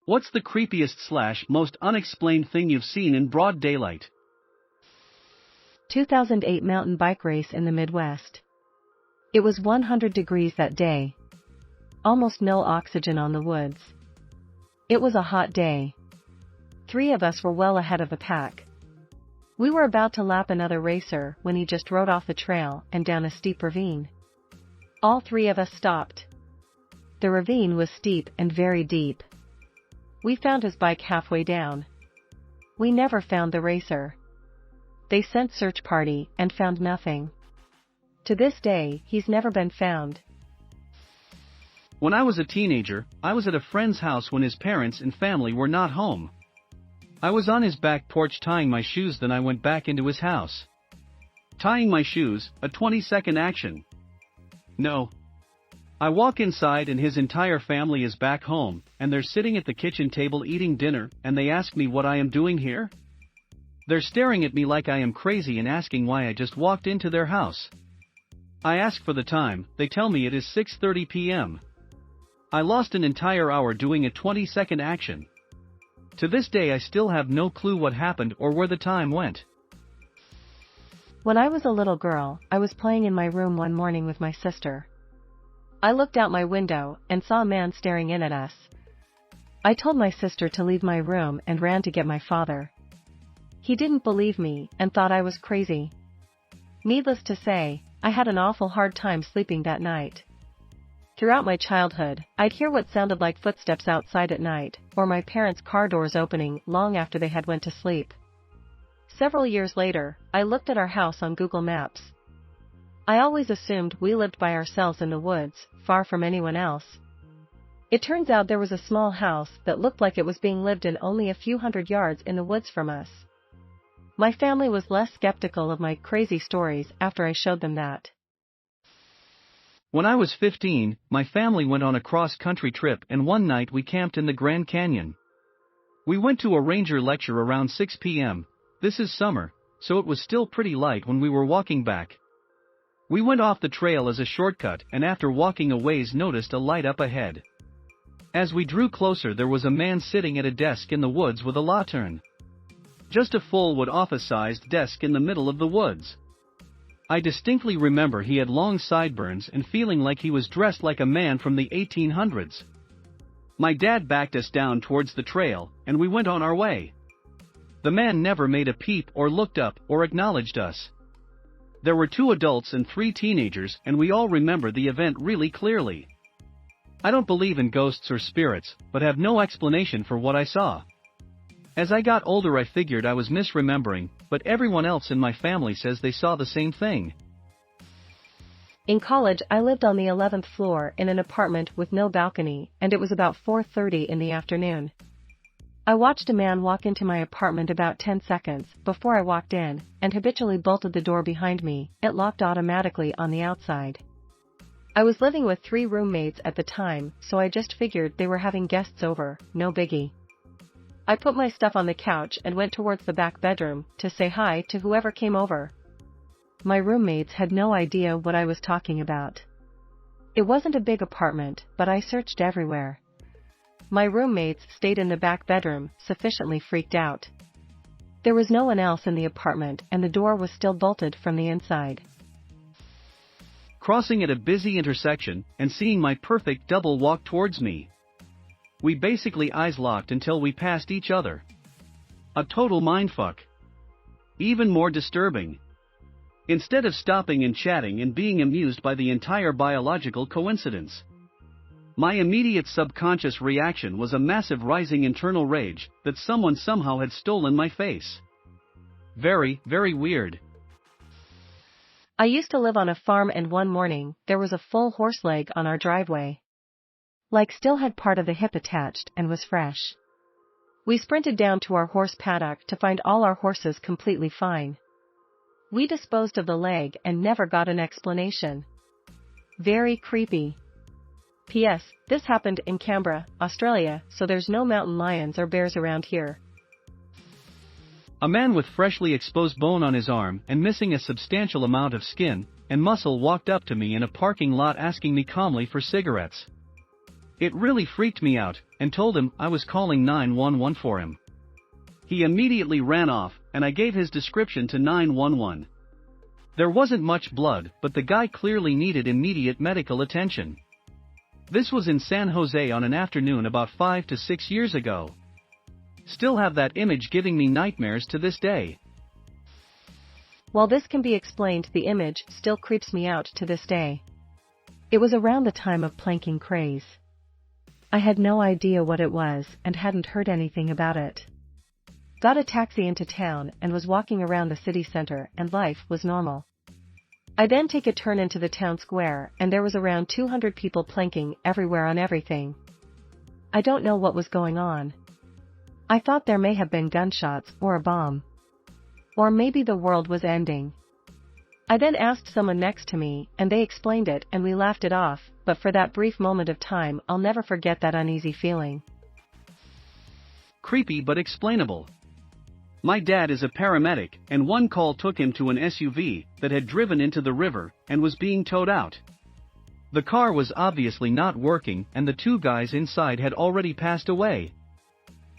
What's the creepiest / most unexplained thing you've seen in broad daylight? 2008 mountain bike race in the Midwest. It was 100 degrees that day. Almost no oxygen on the woods. It was a hot day. 3 of us were well ahead of the pack. We were about to lap another racer when he just rode off the trail and down a steep ravine. All 3 of us stopped. The ravine was steep and very deep. We found his bike halfway down. We never found the racer. They sent search party and found nothing. To this day, he's never been found. When I was a teenager, I was at a friend's house when his parents and family were not home. I was on his back porch tying my shoes, then I went back into his house. Tying my shoes, a 20-second action. No. I walk inside and his entire family is back home, and they're sitting at the kitchen table eating dinner, and they ask me what I am doing here? They're staring at me like I am crazy and asking why I just walked into their house. I ask for the time, they tell me it is 6:30 p.m. I lost an entire hour doing a 20-second action. To this day I still have no clue what happened or where the time went. When I was a little girl, I was playing in my room one morning with my sister. I looked out my window and saw a man staring in at us. I told my sister to leave my room and ran to get my father. He didn't believe me and thought I was crazy. Needless to say, I had an awful hard time sleeping that night. Throughout my childhood, I'd hear what sounded like footsteps outside at night, or my parents' car doors opening long after they had went to sleep. Several years later, I looked at our house on Google Maps. I always assumed we lived by ourselves in the woods, far from anyone else. It turns out there was a small house that looked like it was being lived in only a few hundred yards in the woods from us. My family was less skeptical of my crazy stories after I showed them that. When I was 15, my family went on a cross-country trip and one night we camped in the Grand Canyon. We went to a ranger lecture around 6 p.m. This is summer, so it was still pretty light when we were walking back. We went off the trail as a shortcut and after walking a ways noticed a light up ahead. As we drew closer there was a man sitting at a desk in the woods with a lantern. Just a full wood office-sized desk in the middle of the woods. I distinctly remember he had long sideburns and feeling like he was dressed like a man from the 1800s. My dad backed us down towards the trail, and we went on our way. The man never made a peep or looked up or acknowledged us. There were 2 adults and 3 teenagers and we all remember the event really clearly. I don't believe in ghosts or spirits, but have no explanation for what I saw. As I got older I figured I was misremembering, but everyone else in my family says they saw the same thing. In college I lived on the 11th floor in an apartment with no balcony, and it was about 4:30 in the afternoon. I watched a man walk into my apartment about 10 seconds before I walked in, and habitually bolted the door behind me. It locked automatically on the outside. I was living with 3 roommates at the time, so I just figured they were having guests over, no biggie. I put my stuff on the couch and went towards the back bedroom to say hi to whoever came over. My roommates had no idea what I was talking about. It wasn't a big apartment, but I searched everywhere. My roommates stayed in the back bedroom, sufficiently freaked out. There was no one else in the apartment and the door was still bolted from the inside. Crossing at a busy intersection and seeing my perfect double walk towards me. We basically eyes locked until we passed each other. A total mindfuck. Even more disturbing. Instead of stopping and chatting and being amused by the entire biological coincidence, my immediate subconscious reaction was a massive rising internal rage that someone somehow had stolen my face. Very, very weird. I used to live on a farm and one morning, there was a full horse leg on our driveway. Like still had part of the hip attached and was fresh. We sprinted down to our horse paddock to find all our horses completely fine. We disposed of the leg and never got an explanation. Very creepy. P.S. This happened in Canberra, Australia, so there's no mountain lions or bears around here. A man with freshly exposed bone on his arm and missing a substantial amount of skin, and Muscle walked up to me in a parking lot asking me calmly for cigarettes. It really freaked me out, and told him I was calling 911 for him. He immediately ran off, and I gave his description to 911. There wasn't much blood, but the guy clearly needed immediate medical attention. This was in San Jose on an afternoon about 5 to 6 years ago. Still have that image giving me nightmares to this day. While this can be explained, the image still creeps me out to this day. It was around the time of planking craze. I had no idea what it was and hadn't heard anything about it. Got a taxi into town and was walking around the city center, and life was normal. I then take a turn into the town square, and there was around 200 people planking everywhere on everything. I don't know what was going on. I thought there may have been gunshots or a bomb. Or maybe the world was ending. I then asked someone next to me, and they explained it, and we laughed it off, but for that brief moment of time I'll never forget that uneasy feeling. Creepy but explainable. My dad is a paramedic, and one call took him to an SUV that had driven into the river and was being towed out. The car was obviously not working, and the two guys inside had already passed away.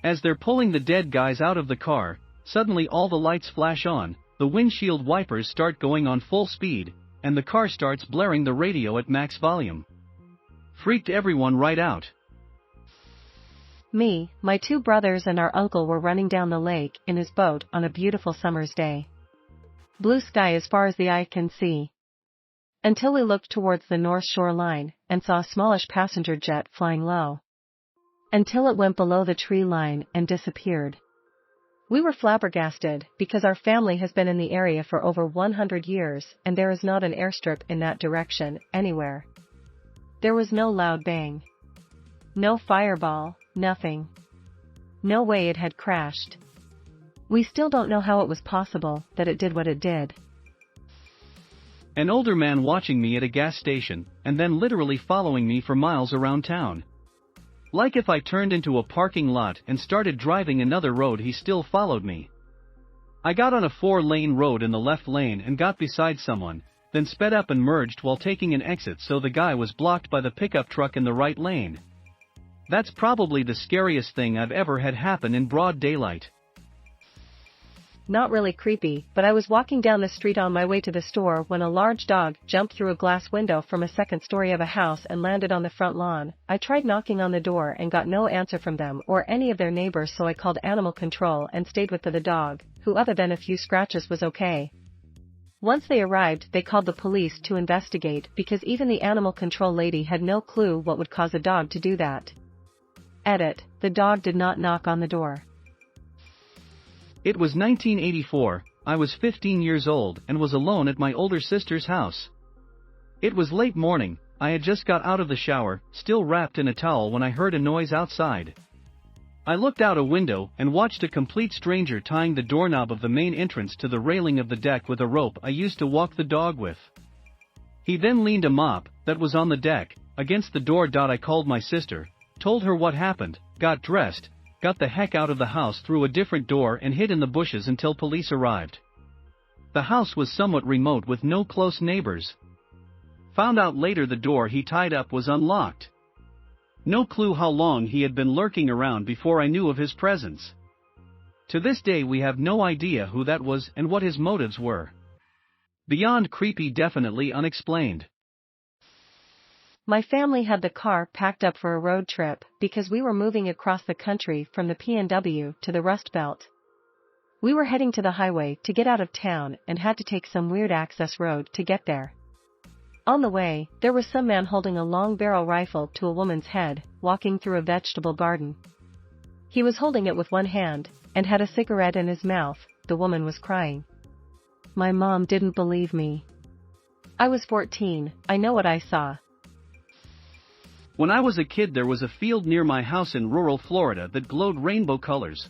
As they're pulling the dead guys out of the car, suddenly all the lights flash on, the windshield wipers start going on full speed, and the car starts blaring the radio at max volume. Freaked everyone right out. Me, my two brothers and our uncle were running down the lake in his boat on a beautiful summer's day. Blue sky as far as the eye can see. Until we looked towards the north shore line and saw a smallish passenger jet flying low. Until it went below the tree line and disappeared. We were flabbergasted because our family has been in the area for over 100 years and there is not an airstrip in that direction anywhere. There was no loud bang. No fireball, nothing. No way it had crashed. We still don't know how it was possible that it did what it did. An older man watching me at a gas station, and then literally following me for miles around town. Like if I turned into a parking lot and started driving another road, he still followed me. I got on a 4-lane road in the left lane and got beside someone, then sped up and merged while taking an exit, so the guy was blocked by the pickup truck in the right lane. That's probably the scariest thing I've ever had happen in broad daylight. Not really creepy, but I was walking down the street on my way to the store when a large dog jumped through a glass window from a second story of a house and landed on the front lawn. I tried knocking on the door and got no answer from them or any of their neighbors, so I called animal control and stayed with the dog, who other than a few scratches was okay. Once they arrived, they called the police to investigate because even the animal control lady had no clue what would cause a dog to do that. Edit: the dog did not knock on the door. It was 1984, I was 15 years old and was alone at my older sister's house. It was late morning, I had just got out of the shower, still wrapped in a towel, when I heard a noise outside. I looked out a window and watched a complete stranger tying the doorknob of the main entrance to the railing of the deck with a rope I used to walk the dog with. He then leaned a mop, that was on the deck, against the door. I called my sister, told her what happened, got dressed, got the heck out of the house through a different door and hid in the bushes until police arrived. The house was somewhat remote with no close neighbors. Found out later the door he tied up was unlocked. No clue how long he had been lurking around before I knew of his presence. To this day we have no idea who that was and what his motives were. Beyond creepy, definitely unexplained. My family had the car packed up for a road trip because we were moving across the country from the PNW to the Rust Belt. We were heading to the highway to get out of town and had to take some weird access road to get there. On the way, there was some man holding a long barrel rifle to a woman's head, walking through a vegetable garden. He was holding it with one hand and had a cigarette in his mouth. The woman was crying. My mom didn't believe me. I was 14, I know what I saw. When I was a kid, there was a field near my house in rural Florida that glowed rainbow colors.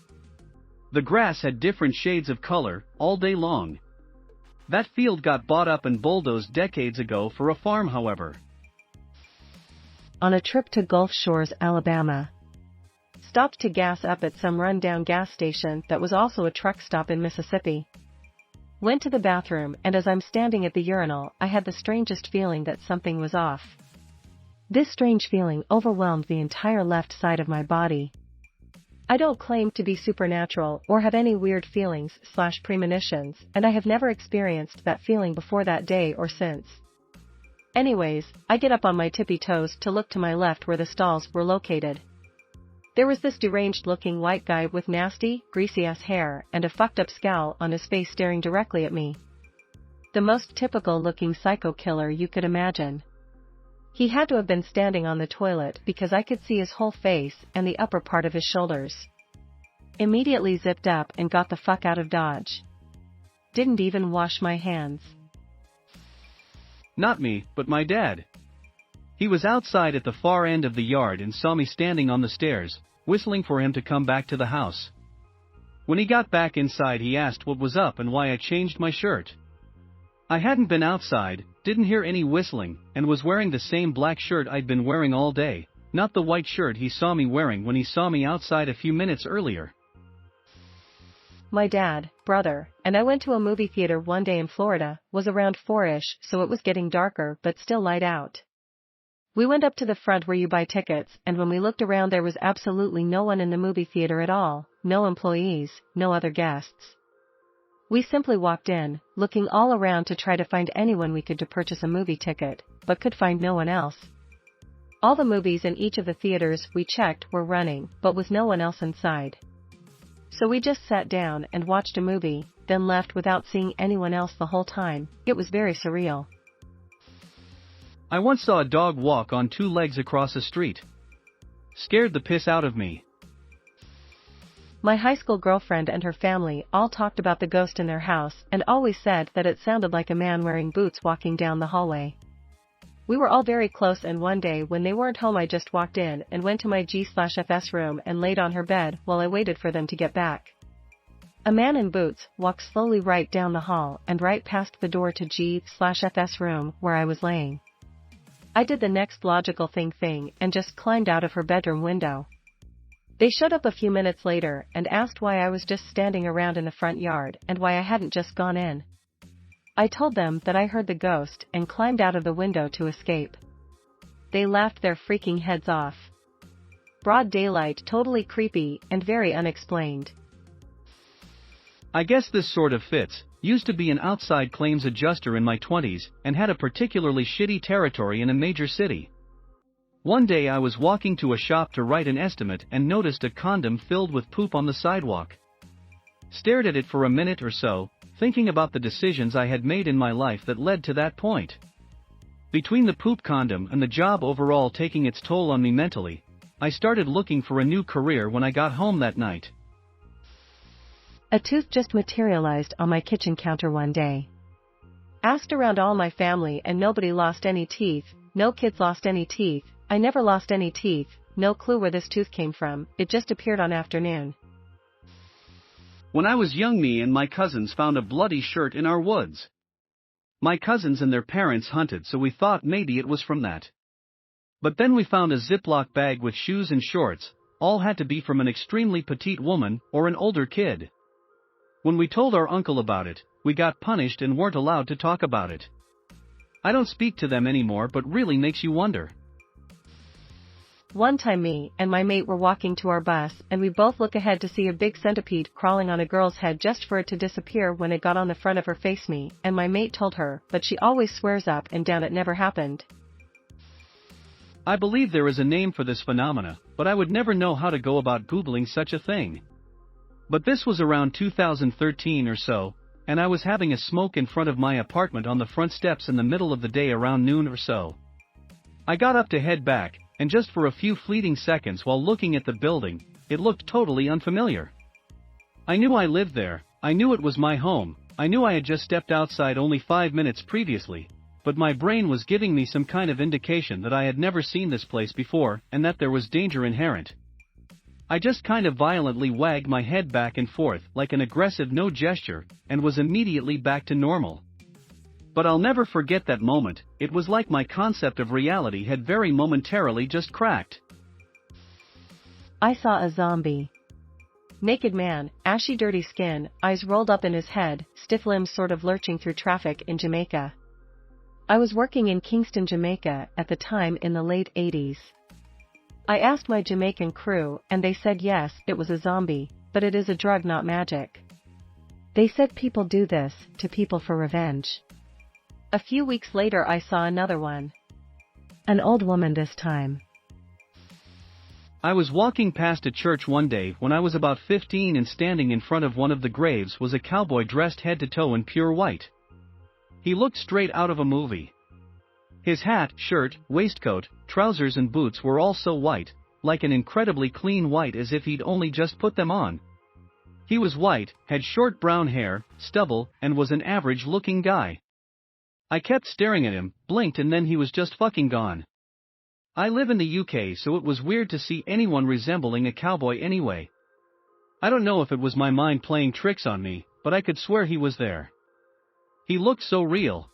The grass had different shades of color, all day long. That field got bought up and bulldozed decades ago for a farm, however. On a trip to Gulf Shores, Alabama. Stopped to gas up at some rundown gas station that was also a truck stop in Mississippi. Went to the bathroom, and as I'm standing at the urinal, I had the strangest feeling that something was off. This strange feeling overwhelmed the entire left side of my body. I don't claim to be supernatural or have any weird feelings/premonitions, and I have never experienced that feeling before that day or since. Anyways, I get up on my tippy toes to look to my left where the stalls were located. There was this deranged-looking white guy with nasty, greasy-ass hair and a fucked-up scowl on his face staring directly at me. The most typical-looking psycho killer you could imagine. He had to have been standing on the toilet because I could see his whole face and the upper part of his shoulders. Immediately zipped up and got the fuck out of Dodge. Didn't even wash my hands. Not me, but my dad. He was outside at the far end of the yard and saw me standing on the stairs, whistling for him to come back to the house. When he got back inside, he asked what was up and why I changed my shirt. I hadn't been outside, didn't hear any whistling, and was wearing the same black shirt I'd been wearing all day, not the white shirt he saw me wearing when he saw me outside a few minutes earlier. My dad, brother, and I went to a movie theater one day in Florida. Was around 4-ish, so it was getting darker but still light out. We went up to the front where you buy tickets, and when we looked around there was absolutely no one in the movie theater at all, no employees, no other guests. We simply walked in, looking all around to try to find anyone we could to purchase a movie ticket, but could find no one else. All the movies in each of the theaters we checked were running, but with no one else inside. So we just sat down and watched a movie, then left without seeing anyone else the whole time. It was very surreal. I once saw a dog walk on 2 legs across a street. Scared the piss out of me. My high school girlfriend and her family all talked about the ghost in their house and always said that it sounded like a man wearing boots walking down the hallway. We were all very close, and one day when they weren't home I just walked in and went to my G/FS room and laid on her bed while I waited for them to get back. A man in boots walked slowly right down the hall and right past the door to G/FS room where I was laying. I did the next logical thing and just climbed out of her bedroom window. They showed up a few minutes later and asked why I was just standing around in the front yard and why I hadn't just gone in. I told them that I heard the ghost and climbed out of the window to escape. They laughed their freaking heads off. Broad daylight, totally creepy and very unexplained. I guess this sort of fits. Used to be an outside claims adjuster in my 20s and had a particularly shitty territory in a major city. One day I was walking to a shop to write an estimate and noticed a condom filled with poop on the sidewalk. Stared at it for a minute or so, thinking about the decisions I had made in my life that led to that point. Between the poop condom and the job overall taking its toll on me mentally, I started looking for a new career when I got home that night. A tooth just materialized on my kitchen counter one day. Asked around all my family and nobody lost any teeth, no kids lost any teeth. I never lost any teeth, no clue where this tooth came from, it just appeared on afternoon. When I was young, me and my cousins found a bloody shirt in our woods. My cousins and their parents hunted, so we thought maybe it was from that. But then we found a Ziploc bag with shoes and shorts, all had to be from an extremely petite woman or an older kid. When we told our uncle about it, we got punished and weren't allowed to talk about it. I don't speak to them anymore, but really makes you wonder. One time me and my mate were walking to our bus and we both look ahead to see a big centipede crawling on a girl's head just for it to disappear when it got on the front of her face. Me and my mate told her, but she always swears up and down it never happened. I believe there is a name for this phenomena, but I would never know how to go about Googling such a thing. But this was around 2013 or so, and I was having a smoke in front of my apartment on the front steps in the middle of the day around noon or so. I got up to head back, and just for a few fleeting seconds while looking at the building, it looked totally unfamiliar. I knew I lived there, I knew it was my home, I knew I had just stepped outside only 5 minutes previously, but my brain was giving me some kind of indication that I had never seen this place before and that there was danger inherent. I just kind of violently wagged my head back and forth like an aggressive no gesture and was immediately back to normal. But I'll never forget that moment. It was like my concept of reality had very momentarily just cracked. I saw a zombie. Naked man, ashy dirty skin, eyes rolled up in his head, stiff limbs sort of lurching through traffic in Jamaica. I was working in Kingston, Jamaica, at the time in the late 80s. I asked my Jamaican crew and they said yes, it was a zombie, but it is a drug, not magic. They said people do this to people for revenge. A few weeks later I saw another one. An old woman this time. I was walking past a church one day when I was about 15 and standing in front of one of the graves was a cowboy dressed head to toe in pure white. He looked straight out of a movie. His hat, shirt, waistcoat, trousers and boots were all so white, like an incredibly clean white as if he'd only just put them on. He was white, had short brown hair, stubble, and was an average-looking guy. I kept staring at him, blinked and then he was just fucking gone. I live in the UK so it was weird to see anyone resembling a cowboy anyway. I don't know if it was my mind playing tricks on me, but I could swear he was there. He looked so real.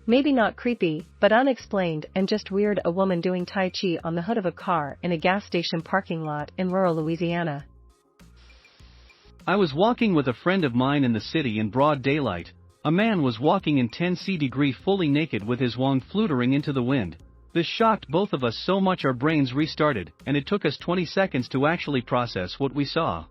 Maybe not creepy, but unexplained and just weird. A woman doing Tai Chi on the hood of a car in a gas station parking lot in rural Louisiana. I was walking with a friend of mine in the city in broad daylight. A man was walking in 10°C fully naked with his wang fluttering into the wind. This shocked both of us so much our brains restarted, and it took us 20 seconds to actually process what we saw.